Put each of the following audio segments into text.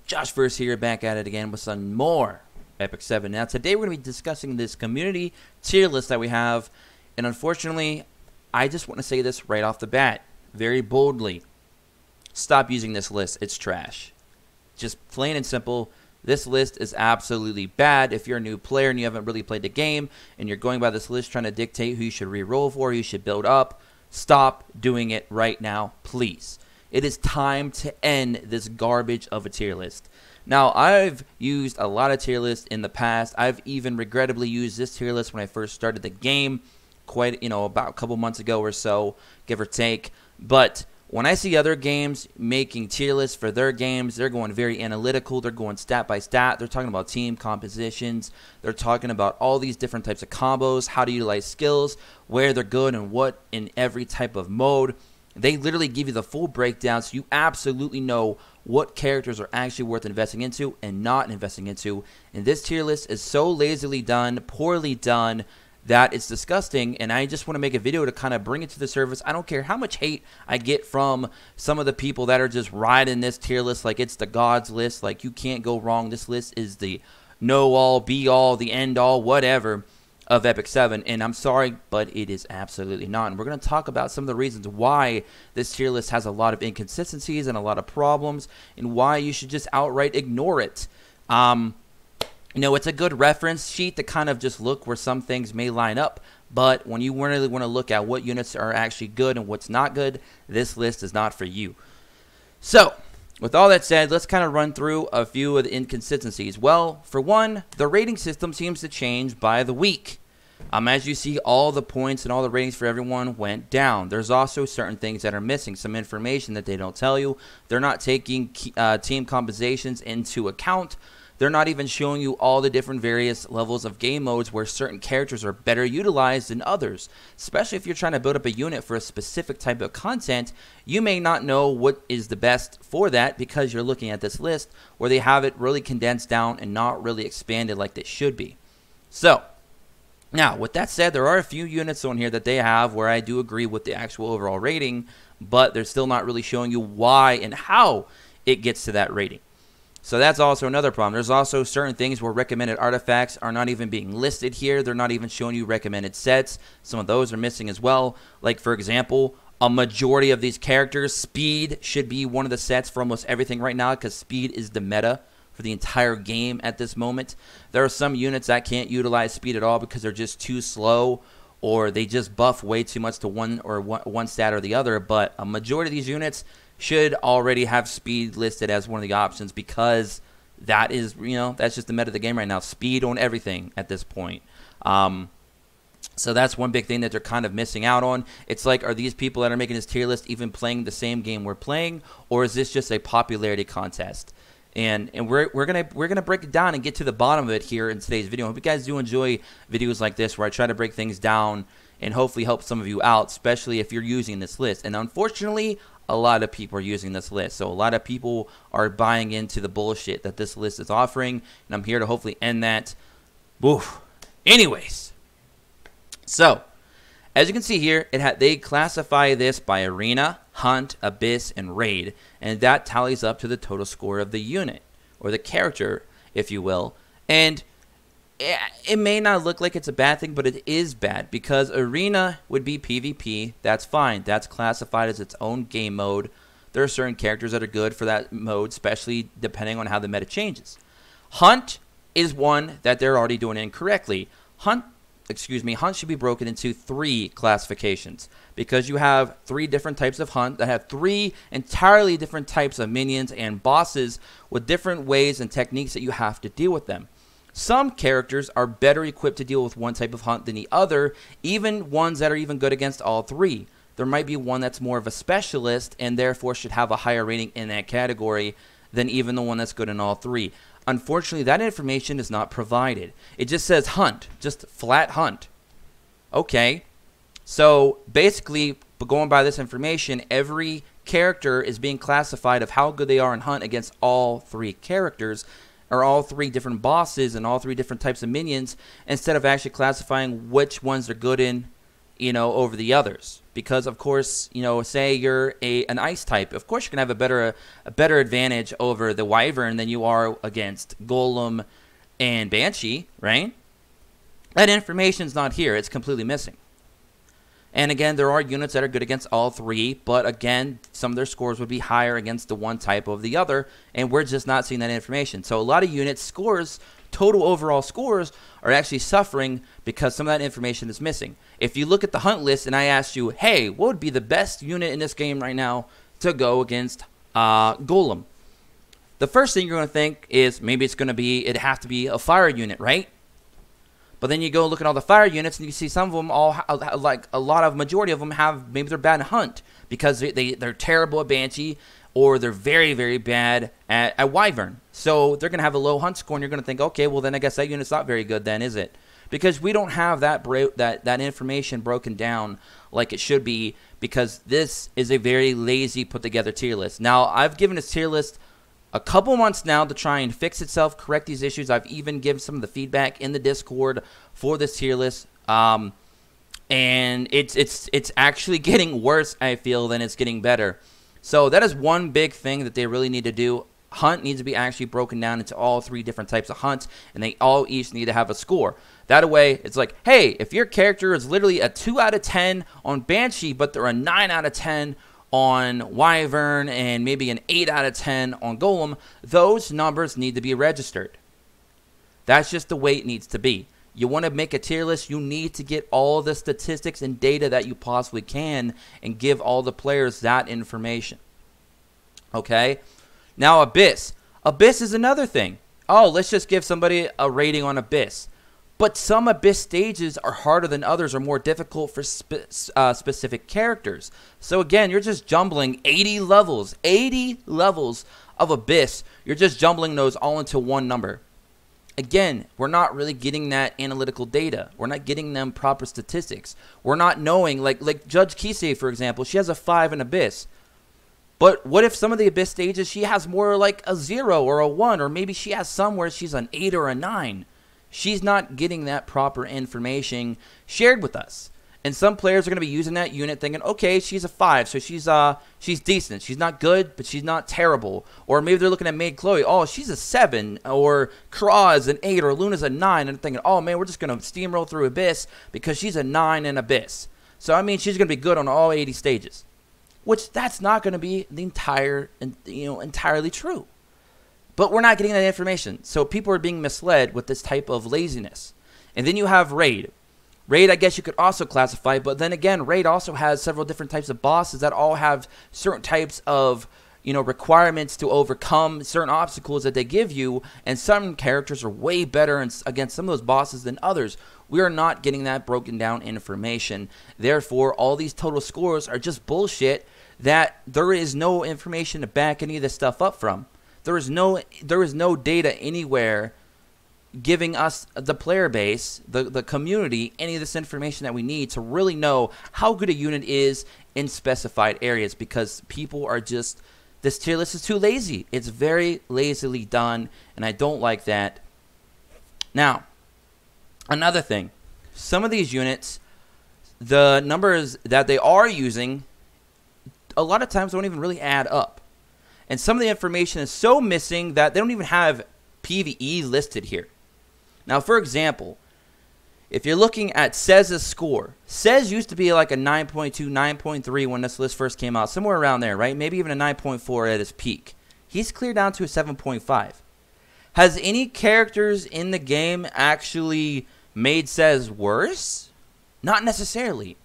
Josh here, back at it again with some more Epic 7. Now, today we're going to be discussing this community tier list that we have, and unfortunately, I just want to say this right off the bat, very boldly. Stop using this list. It's trash. Just plain and simple, this list is absolutely bad. If you're a new player and you haven't really played the game, and you're going by this list trying to dictate who you should re-roll for, who you should build up, stop doing it right now, please. It is time to end this garbage of a tier list. Now, I've used a lot of tier lists in the past. I've even regrettably used this tier list when I first started the game, about a couple months ago or so, give or take. But when I see other games making tier lists for their games, they're going very analytical. They're going stat by stat. They're talking about team compositions. They're talking about all these different types of combos, how to utilize skills, where they're good and what in every type of mode. They literally give you the full breakdown so you absolutely know what characters are actually worth investing into and not investing into. And this tier list is so lazily done, poorly done, that it's disgusting. And I just want to make a video to kind of bring it to the surface. I don't care how much hate I get from some of the people that are just riding this tier list like it's the God's list. Like, you can't go wrong. This list is the know-all, be-all, the end-all, whatever of Epic 7, and I'm sorry, but it is absolutely not. And we're going to talk about some of the reasons why this tier list has a lot of inconsistencies and a lot of problems, and why you should just outright ignore it. It's a good reference sheet to kind of just look where some things may line up, but when you really want to look at what units are actually good and what's not good, this list is not for you. So, with all that said, let's kind of run through a few of the inconsistencies. Well, for one, the rating system seems to change by the week. As you see, all the points and all the ratings for everyone went down. There's also certain things that are missing, some information that they don't tell you. They're not taking team compositions into account. They're not even showing you all the different various levels of game modes where certain characters are better utilized than others. Especially if you're trying to build up a unit for a specific type of content, you may not know what is the best for that because you're looking at this list where they have it really condensed down and not really expanded like they should be. So, now, with that said, there are a few units on here that they have where I do agree with the actual overall rating, but they're still not really showing you why and how it gets to that rating. So that's also another problem. There's also certain things where recommended artifacts are not even being listed here. They're not even showing you recommended sets. Some of those are missing as well. Like, for example, a majority of these characters, speed should be one of the sets for almost everything right now because speed is the meta for the entire game at this moment. There are some units that can't utilize speed at all because they're just too slow, or they just buff way too much to one stat or the other. But a majority of these units should already have speed listed as one of the options because that is, that's just the meta of the game right now. Speed on everything at this point. So that's one big thing that they're kind of missing out on. It's like, are these people that are making this tier list even playing the same game we're playing, or is this just a popularity contest? And we're gonna break it down and get to the bottom of it here in today's video. I hope you guys do enjoy videos like this where I try to break things down and hopefully help some of you out, especially if you're using this list. And unfortunately, a lot of people are using this list. So a lot of people are buying into the bullshit that this list is offering, and I'm here to hopefully end that. Oof. Anyways, so as you can see here, they classify this by arena, hunt, abyss, and raid, and that tallies up to the total score of the unit, or the character, if you will. And it may not look like it's a bad thing, but it is bad because arena would be PvP. That's fine. That's classified as its own game mode. There are certain characters that are good for that mode, especially depending on how the meta changes. Hunt is one that they're already doing incorrectly. Hunt should be broken into 3 classifications because you have 3 different types of hunt that have 3 entirely different types of minions and bosses with different ways and techniques that you have to deal with them. Some characters are better equipped to deal with one type of hunt than the other, even ones that are even good against all 3. There might be one that's more of a specialist and therefore should have a higher rating in that category than even the one that's good in all 3. Unfortunately, that information is not provided. It just says hunt, just flat hunt. Okay, so basically, going by this information, every character is being classified of how good they are in hunt against all 3 characters, or all 3 different bosses and all 3 different types of minions, instead of actually classifying which ones they're good in over the others. Because, of course, say you're an ice type. Of course, you're going to have a better advantage over the Wyvern than you are against Golem and Banshee, right? That information's not here. It's completely missing. And again, there are units that are good against all three, but again, some of their scores would be higher against the one type of the other, and we're just not seeing that information. So a lot of units' scores, total overall scores, are actually suffering because some of that information is missing. If you look at the hunt list and I asked you, hey, what would be the best unit in this game right now to go against Golem? The first thing you're going to think is maybe it'd have to be a fire unit, right? But then you go look at all the fire units and you see some of them majority of them maybe they're bad in hunt because they're terrible at Banshee, or they're very, very bad at Wyvern. So they're going to have a low hunt score, and you're going to think, okay, well then I guess that unit's not very good then, is it? Because we don't have that information broken down like it should be, because this is a very lazy put together tier list. Now, I've given this tier list a couple months now to try and fix itself, correct these issues. I've even given some of the feedback in the Discord for this tier list, and it's actually getting worse, I feel, than it's getting better. So that is one big thing that they really need to do. Hunt needs to be actually broken down into all three different types of hunts, and they all each need to have a score. That way, it's like, hey, if your character is literally a 2 out of 10 on Banshee, but they're a 9 out of 10 on Wyvern and maybe an 8 out of 10 on Golem, those numbers need to be registered. That's just the way it needs to be. You want to make a tier list, you need to get all the statistics and data that you possibly can and give all the players that information. Okay? Now, Abyss. Abyss is another thing. Oh, let's just give somebody a rating on Abyss. But some Abyss stages are harder than others, or more difficult for specific characters. So again, you're just jumbling 80 levels of Abyss. You're just jumbling those all into one number. Again, we're not really getting that analytical data. We're not getting them proper statistics. We're not knowing, like Judge Kisei, for example, she has a 5 in Abyss. But what if some of the Abyss stages, she has more like a 0 or a 1, or maybe she has some where she's an 8 or a 9. She's not getting that proper information shared with us. And some players are going to be using that unit thinking, okay, she's a 5, so she's decent. She's not good, but she's not terrible. Or maybe they're looking at Maid Chloe, oh, she's a 7, or Kra is an 8, or Luna's a 9, and thinking, oh, man, we're just going to steamroll through Abyss because she's a 9 in Abyss. So, I mean, she's going to be good on all 80 stages. Which, that's not going to be the entirely true. But we're not getting that information. So people are being misled with this type of laziness. And then you have Raid. Raid, I guess you could also classify, but then again, Raid also has several different types of bosses that all have certain types of, requirements to overcome certain obstacles that they give you, and some characters are way better against some of those bosses than others. We are not getting that broken down information. Therefore, all these total scores are just bullshit that there is no information to back any of this stuff up from. There is no data anywhere giving us, the player base, the community, any of this information that we need to really know how good a unit is in specified areas, because people are just, this tier list is too lazy. It's very lazily done, and I don't like that. Now, another thing, some of these units, the numbers that they are using, a lot of times don't even really add up. And some of the information is so missing that they don't even have PvE listed here. Now, for example, if you're looking at Sez's score, Sez used to be like a 9.2, 9.3 when this list first came out, somewhere around there, right? Maybe even a 9.4 at his peak. He's cleared down to a 7.5. Has any characters in the game actually made Sez worse? Not necessarily.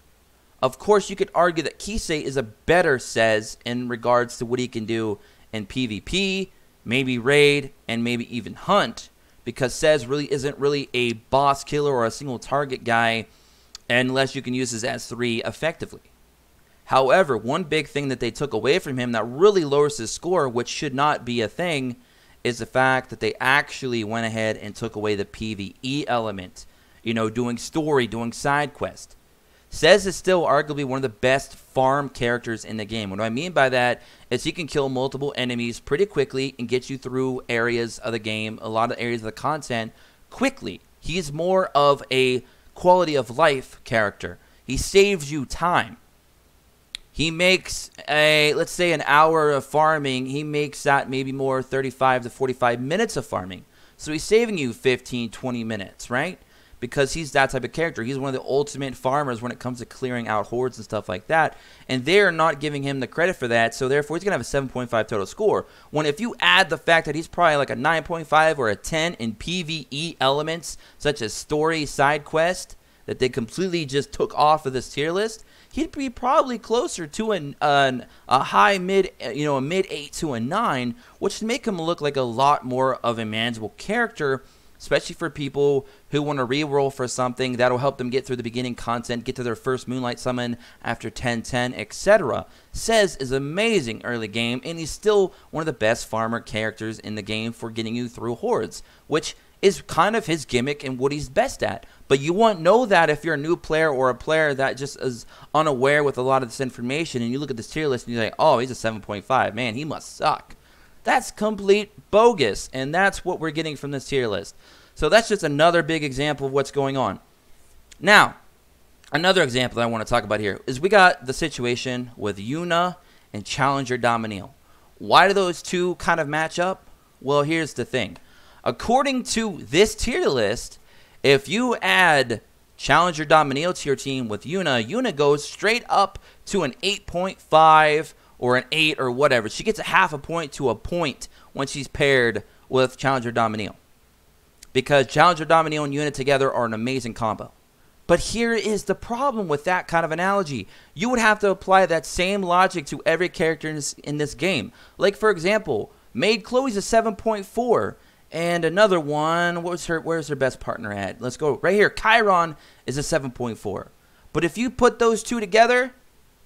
Of course, you could argue that Kisei is a better Sez in regards to what he can do in PvP, maybe Raid, and maybe even Hunt, because Sez really isn't really a boss killer or a single target guy unless you can use his S3 effectively. However, one big thing that they took away from him that really lowers his score, which should not be a thing, is the fact that they actually went ahead and took away the PvE element. Doing story, doing side quest. Sez is still arguably one of the best farm characters in the game. What I mean by that is he can kill multiple enemies pretty quickly and get you through areas of the game, a lot of areas of the content, quickly. He's more of a quality of life character. He saves you time. He makes let's say an hour of farming. He makes that maybe more 35 to 45 minutes of farming. So he's saving you 15, 20 minutes, right? Because he's that type of character. He's one of the ultimate farmers when it comes to clearing out hordes and stuff like that. And they're not giving him the credit for that, so therefore he's going to have a 7.5 total score. When if you add the fact that he's probably like a 9.5 or a 10 in PvE elements, such as story, side quest, that they completely just took off of this tier list, he'd be probably closer to a high mid, a mid 8 to a 9, which would make him look like a lot more of a manageable character, especially for people who want to reroll for something that'll help them get through the beginning content, get to their first Moonlight Summon after 10-10, etc. Says is amazing early game, and he's still one of the best farmer characters in the game for getting you through hordes, which is kind of his gimmick and what he's best at. But you won't know that if you're a new player or a player that just is unaware with a lot of this information, and you look at this tier list and you're like, oh, he's a 7.5. Man, he must suck. That's complete bogus, and that's what we're getting from this tier list. So that's just another big example of what's going on. Now, another example that I want to talk about here is we got the situation with Yuna and Challenger Dominiel. Why do those two kind of match up? Well, here's the thing. According to this tier list, if you add Challenger Dominiel to your team with Yuna, Yuna goes straight up to an 8.5 or an 8 or whatever. She gets a half a point to a point when she's paired with Challenger Dominiel. Because Challenger Dominiel and Yuna together are an amazing combo. But here is the problem with that kind of analogy. You would have to apply that same logic to every character in this game. Like, for example, Maid Chloe's a 7.4. And another one, where's her best partner at? Let's go right here. Chiron is a 7.4. But if you put those two together,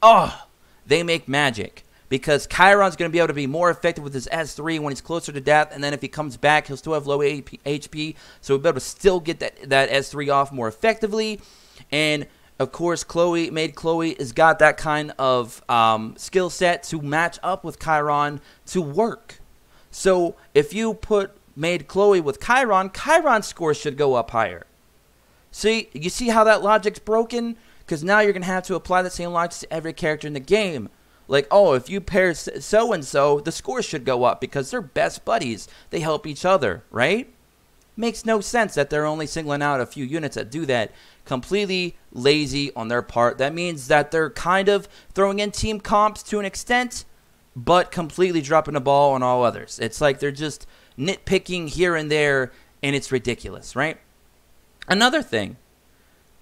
oh, they make magic. Because Chiron's going to be able to be more effective with his S3 when he's closer to death. And then if he comes back, he'll still have low HP. So we'll be able to still get that S3 off more effectively. And, of course, Maid Chloe has got that kind of skill set to match up with Chiron to work. So if you put Maid Chloe with Chiron's score should go up higher. See, you see how that logic's broken? Because now you're going to have to apply the same logic to every character in the game. Like, oh, if you pair so-and-so, the score should go up because they're best buddies. They help each other, right? Makes no sense that they're only singling out a few units that do that. Completely lazy on their part. That means that they're kind of throwing in team comps to an extent, but completely dropping the ball on all others. It's like they're just nitpicking here and there, and it's ridiculous, right? Another thing,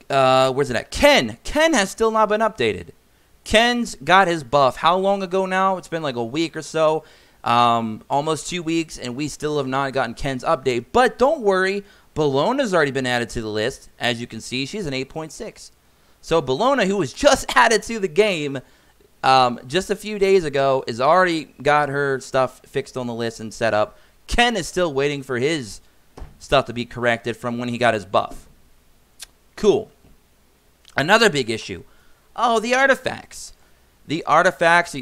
where's it at? Ken has still not been updated. Ken's got his buff. How long ago now? It's been like a week or so, almost 2 weeks, and we still have not gotten Ken's update. But don't worry, Bellona's already been added to the list. As you can see, she's an 8.6. So Bellona, who was just added to the game just a few days ago, has already got her stuff fixed on the list and set up. Ken is still waiting for his stuff to be corrected from when he got his buff. Cool. Another big issue. Oh, the artifacts. The artifacts.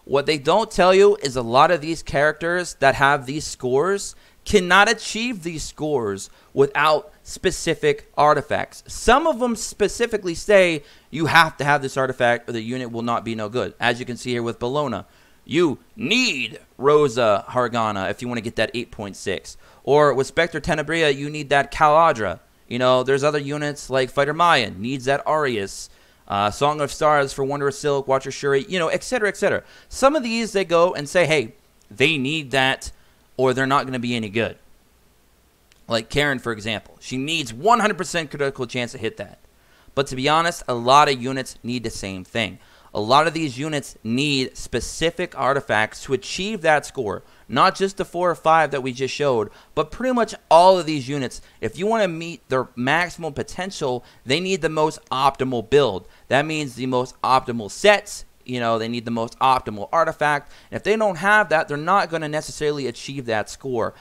What they don't tell you is a lot of these characters that have these scores cannot achieve these scores without specific artifacts. Some of them specifically say you have to have this artifact or the unit will not be no good. As you can see here with Bellona. You need Rosa Hargana if you want to get that 8.6. Or with Spectre Tenebria, you need that Caladra. You know, there's other units like Fighter Maya, needs that Arius. Song of Stars for Wondrous Silk, Watcher Shuri, you know, etc., etc. Some of these, they go and say, hey, they need that or they're not going to be any good. Like Karen, for example. She needs 100% critical chance to hit that. But to be honest, a lot of units need the same thing. A lot of these units need specific artifacts to achieve that score. Not just the 4 or 5 that we just showed, but pretty much all of these units. If you want to meet their maximum potential, they need the most optimal build. That means the most optimal sets. You know, they need the most optimal artifact. And if they don't have that, they're not going to necessarily achieve that score.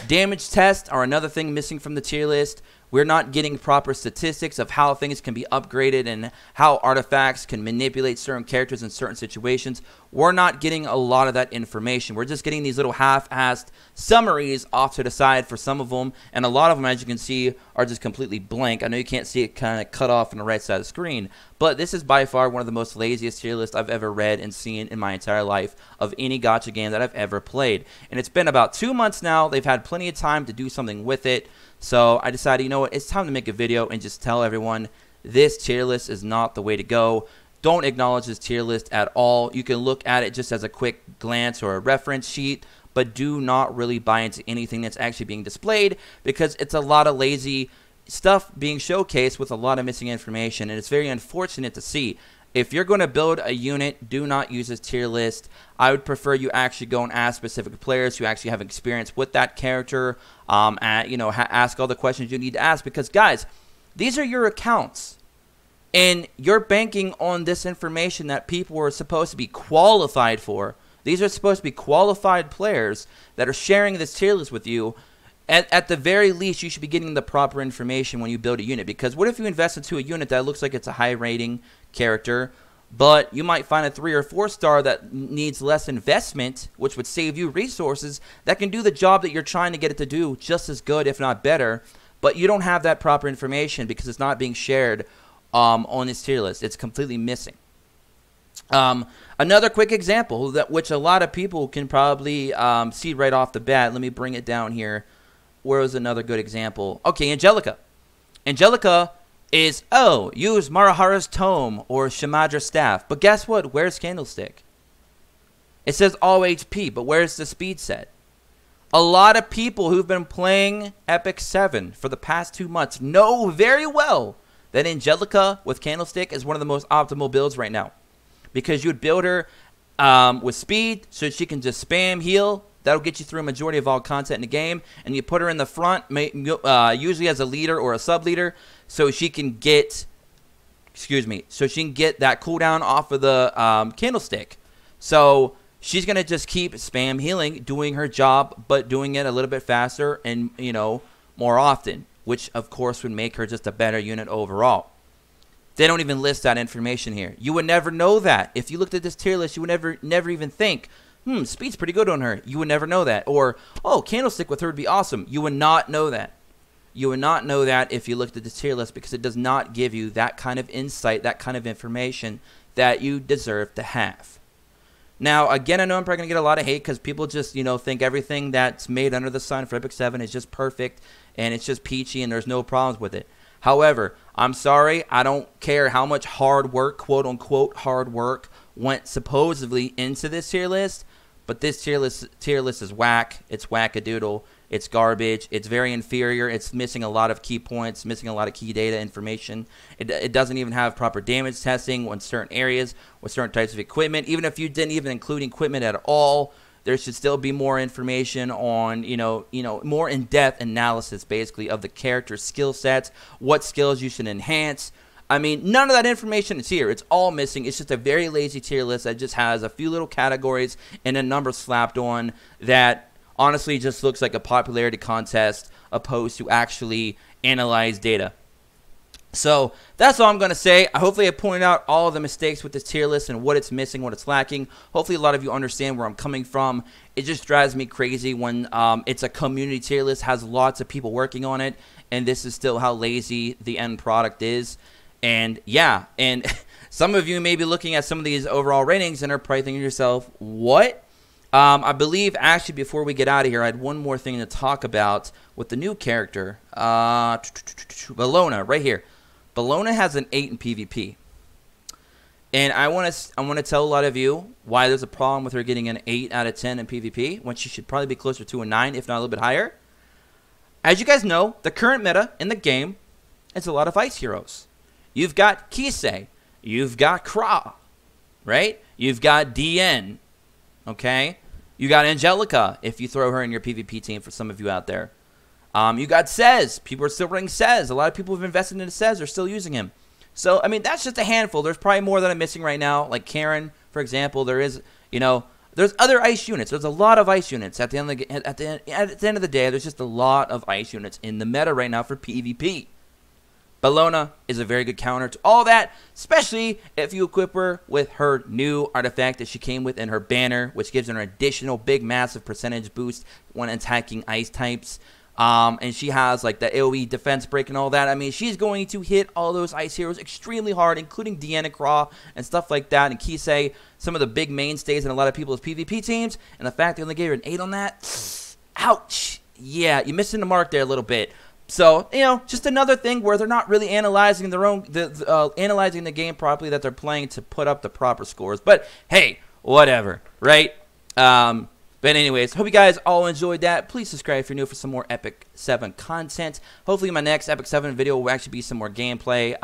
Damage tests are another thing missing from the tier list. We're not getting proper statistics of how things can be upgraded and how artifacts can manipulate certain characters in certain situations. we're not getting a lot of that information. We're just getting these little half-assed summaries off to the side for some of them, and a lot of them, as you can see, are just completely blank. I know you can't see it kind of cut off on the right side of the screen, but this is by far one of the most laziest tier lists I've ever read and seen in my entire life of any gacha game that I've ever played. And it's been about 2 months now. They've had plenty of time to do something with it, so I decided, you know what, it's time to make a video and just tell everyone this tier list is not the way to go. Don't acknowledge this tier list at all. You can look at it just as a quick glance or a reference sheet, but do not really buy into anything that's actually being displayed, because it's a lot of lazy stuff being showcased with a lot of missing information, and it's very unfortunate to see. If you're going to build a unit, do not use this tier list. I would prefer you actually go and ask specific players who actually have experience with that character, ask all the questions you need to ask, because guys, these are your accounts. And you're banking on this information that people are supposed to be qualified for. These are supposed to be qualified players that are sharing this tier list with you. At the very least, you should be getting the proper information when you build a unit. Because what if you invest into a unit that looks like it's a high rating character, but you might find a 3 or 4 star that needs less investment, which would save you resources, that can do the job that you're trying to get it to do just as good, if not better. But you don't have that proper information because it's not being shared on this tier list. It's completely missing. Another quick example that which a lot of people can probably see right off the bat. Let me bring it down here. Where was another good example? Okay, Angelica. Angelica is, use Marahara's tome or Shimadra's staff. But guess what? Where's Candlestick? It says all HP, but where's the speed set? A lot of people who've been playing Epic 7 for the past 2 months know very well that Angelica with Candlestick is one of the most optimal builds right now. Because you would build her with speed so she can just spam heal. That'll get you through a majority of all content in the game. And you put her in the front, usually as a leader or a sub-leader, so she can get, so she can get that cooldown off of the Candlestick. So she's going to just keep spam healing, doing her job, but doing it a little bit faster and, more often, which of course would make her just a better unit overall. They don't even list that information here. You would never know that. If you looked at this tier list, you would never even think, speed's pretty good on her. You would never know that. Or, Candlestick with her would be awesome. You would not know that. You would not know that if you looked at this tier list, because it does not give you that kind of insight, that kind of information that you deserve to have. Now, again, I know I'm probably going to get a lot of hate because people just, think everything that's made under the sun for Epic 7 is just perfect and it's just peachy and there's no problems with it. However, I'm sorry, I don't care how much hard work, quote-unquote hard work, went supposedly into this tier list, but this tier list is whack. It's wackadoodle. It's garbage. It's very inferior. It's missing a lot of key points, missing a lot of key data information. It doesn't even have proper damage testing on certain areas with certain types of equipment. Even if you didn't even include equipment at all, there should still be more information on, more in-depth analysis, basically, of the character's skill sets, what skills you should enhance. I mean, none of that information is here. It's all missing. It's just a very lazy tier list that just has a few little categories and a number slapped on that honestly just looks like a popularity contest opposed to actually analyze data. So that's all I'm going to say. Hopefully I pointed out all of the mistakes with this tier list and what it's missing, what it's lacking. Hopefully a lot of you understand where I'm coming from. It just drives me crazy when it's a community tier list, has lots of people working on it, and this is still how lazy the end product is. And yeah, and some of you may be looking at some of these overall ratings and are probably thinking to yourself, what? I believe, actually, before we get out of here, I had one more thing to talk about with the new character. Bellona, right here. Bellona has an 8 in PvP. And I want to tell a lot of you why there's a problem with her getting an 8 out of 10 in PvP, when she should probably be closer to a 9, if not a little bit higher. As you guys know, the current meta in the game is a lot of ice heroes. You've got Kisei. You've got Kra. Right? You've got DN. Okay? You got Angelica, if you throw her in your PvP team, for some of you out there. You got Sez. People are still running Sez. A lot of people who've invested into Sez are still using him. So, I mean, that's just a handful. There's probably more that I'm missing right now. Like Karen, for example. There is, there's other ice units. There's a lot of ice units. At the end of the day, there's just a lot of ice units in the meta right now for PvP. Bellona is a very good counter to all that, especially if you equip her with her new artifact that she came with in her banner, which gives her an additional big, massive percentage boost when attacking ice types. And she has like the AoE defense break and all that. I mean, she's going to hit all those ice heroes extremely hard, including Deanna Craw and stuff like that, and Kisei, some of the big mainstays in a lot of people's PvP teams. And the fact they only gave her an 8 on that, ouch. Yeah, you're missing the mark there a little bit. So, you know, just another thing where they're not really analyzing their own, analyzing the game properly that they're playing to put up the proper scores. But hey, whatever, right? But anyways, hope you guys all enjoyed that. Please subscribe if you're new for some more Epic 7 content. Hopefully my next Epic 7 video will actually be some more gameplay.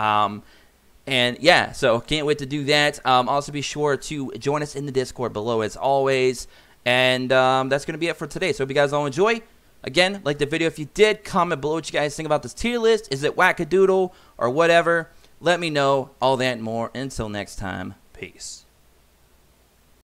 And yeah, so can't wait to do that. Also be sure to join us in the Discord below as always. And that's going to be it for today. So hope you guys all enjoy. Again, like the video if you did. Comment below what you guys think about this tier list. Is it wackadoodle or whatever? Let me know. All that and more. Until next time, peace.